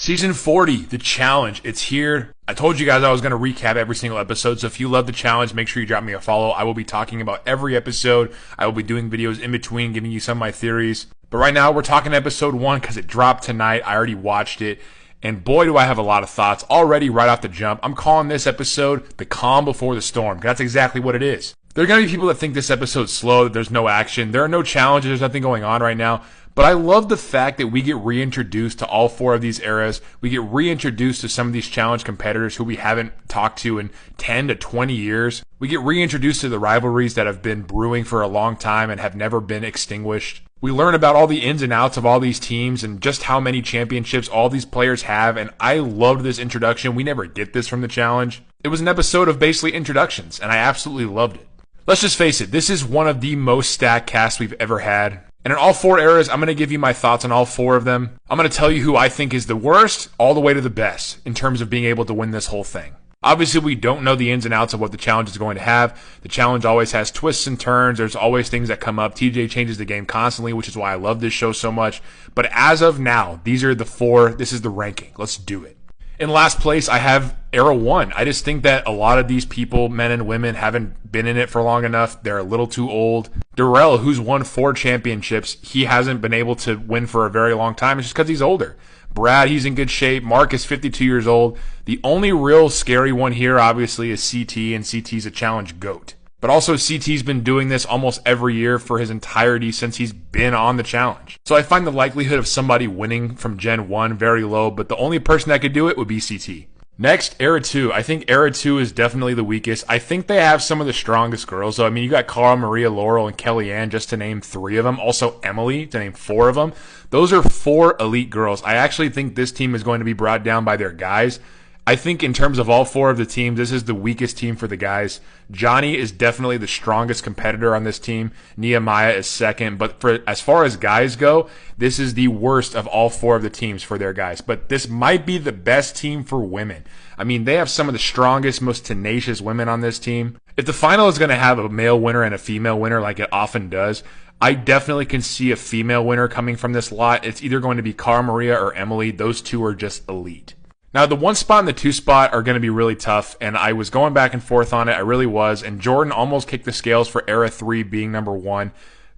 Season 40, The Challenge, it's here. I told you guys I was going to recap every single episode, so if you love The Challenge, make sure you drop me a follow. I will be talking about every episode. I will be doing videos in between, giving you some of my theories. But right now, we're talking episode 1 because it dropped tonight. I already watched it, and boy, do I have a lot of thoughts already right off the jump. I'm calling this episode The Calm Before the Storm. That's exactly what it is. There are going to be people that think this episode's slow, that there's no action. There are no challenges, there's nothing going on right now. But I love the fact that we get reintroduced to all 4 of these eras. We get reintroduced to some of these challenge competitors who we haven't talked to in 10 to 20 years. We get reintroduced to the rivalries that have been brewing for a long time and have never been extinguished. We learn about all the ins and outs of all these teams and just how many championships all these players have, and I loved this introduction. We never get this from the challenge. It was an episode of basically introductions, and I absolutely loved it. Let's just face it, this is one of the most stacked casts we've ever had. And in all 4 eras, I'm going to give you my thoughts on all 4 of them. I'm going to tell you who I think is the worst all the way to the best in terms of being able to win this whole thing. Obviously, we don't know the ins and outs of what the challenge is going to have. The challenge always has twists and turns. There's always things that come up. TJ changes the game constantly, which is why I love this show so much. But as of now, these are the 4. This is the ranking. Let's do it. In last place, I have Era 1. I just think that a lot of these people, men and women, haven't been in it for long enough. They're a little too old. Darrell, who's won 4 championships, he hasn't been able to win for a very long time. It's just because he's older. Brad, he's in good shape. Mark is 52 years old. The only real scary one here, obviously, is CT, and CT's a challenge GOAT. But also, CT's been doing this almost every year for his entirety since he's been on the challenge. So I find the likelihood of somebody winning from Gen 1 very low, but the only person that could do it would be CT. Next, Era 2. I think Era 2 is definitely the weakest. I think they have some of the strongest girls. So, I mean, you got Cara, Maria, Laurel, and Kellyanne, just to name 3 of them. Also, Emily, to name 4 of them. Those are 4 elite girls. I actually think this team is going to be brought down by their guys. I think in terms of all 4 of the teams, this is the weakest team for the guys. Johnny is definitely the strongest competitor on this team. Nehemiah is second. But as far as guys go, this is the worst of all 4 of the teams for their guys. But this might be the best team for women. I mean, they have some of the strongest, most tenacious women on this team. If the final is going to have a male winner and a female winner like it often does, I definitely can see a female winner coming from this lot. It's either going to be Cara Maria or Emily. Those 2 are just elite. Now, the 1 spot and the 2 spot are going to be really tough, and I was going back and forth on it. I really was, and Jordan almost kicked the scales for Era 3 being number 1,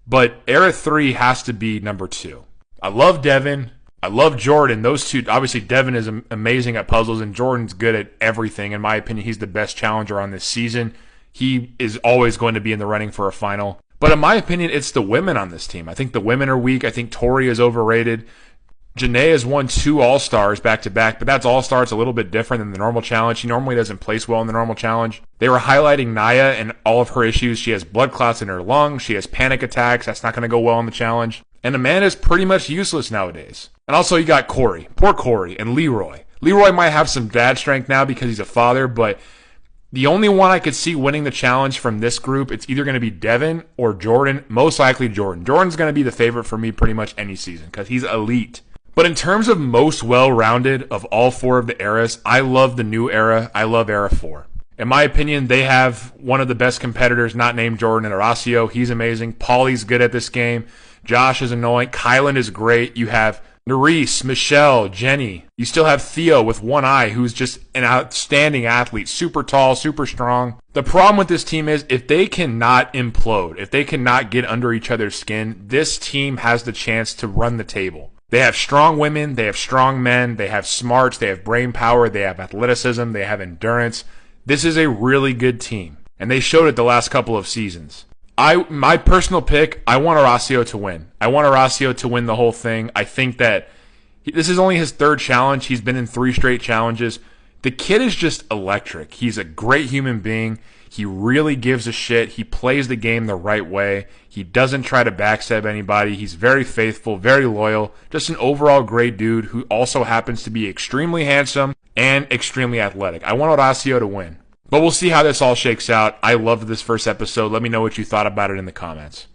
but Era 3 has to be number 2. I love Devin. I love Jordan. Those 2, obviously Devin is amazing at puzzles, and Jordan's good at everything. In my opinion, he's the best challenger on this season. He is always going to be in the running for a final. But in my opinion, it's the women on this team. I think the women are weak. I think Tori is overrated. Janae has won 2 All-Stars back-to-back, but that's All-Star. It's a little bit different than the normal challenge. She normally doesn't place well in the normal challenge. They were highlighting Naya and all of her issues. She has blood clots in her lungs. She has panic attacks. That's not going to go well in the challenge. And Amanda's pretty much useless nowadays. And also you got Corey. Poor Corey. And Leroy. Leroy might have some dad strength now because he's a father, but the only one I could see winning the challenge from this group, it's either going to be Devin or Jordan. Most likely Jordan. Jordan's going to be the favorite for me pretty much any season because he's elite. But in terms of most well-rounded of all 4 of the eras, I love the new era. I love Era 4. In my opinion, they have one of the best competitors, not named Jordan, and Horacio. He's amazing. Paulie's good at this game. Josh is annoying. Kylan is great. You have Nerese, Michelle, Jenny. You still have Theo with 1 eye, who's just an outstanding athlete. Super tall, super strong. The problem with this team is if they cannot implode, if they cannot get under each other's skin, this team has the chance to run the table. They have strong women, they have strong men, they have smarts, they have brain power, they have athleticism, they have endurance. This is a really good team, and they showed it the last couple of seasons. My personal pick, I want Horacio to win. I want Horacio to win the whole thing. I think that this is only his 3rd challenge. He's been in 3 straight challenges. The kid is just electric. He's a great human being. He really gives a shit. He plays the game the right way. He doesn't try to backstab anybody. He's very faithful, very loyal. Just an overall great dude who also happens to be extremely handsome and extremely athletic. I want Horacio to win. But we'll see how this all shakes out. I loved this first episode. Let me know what you thought about it in the comments.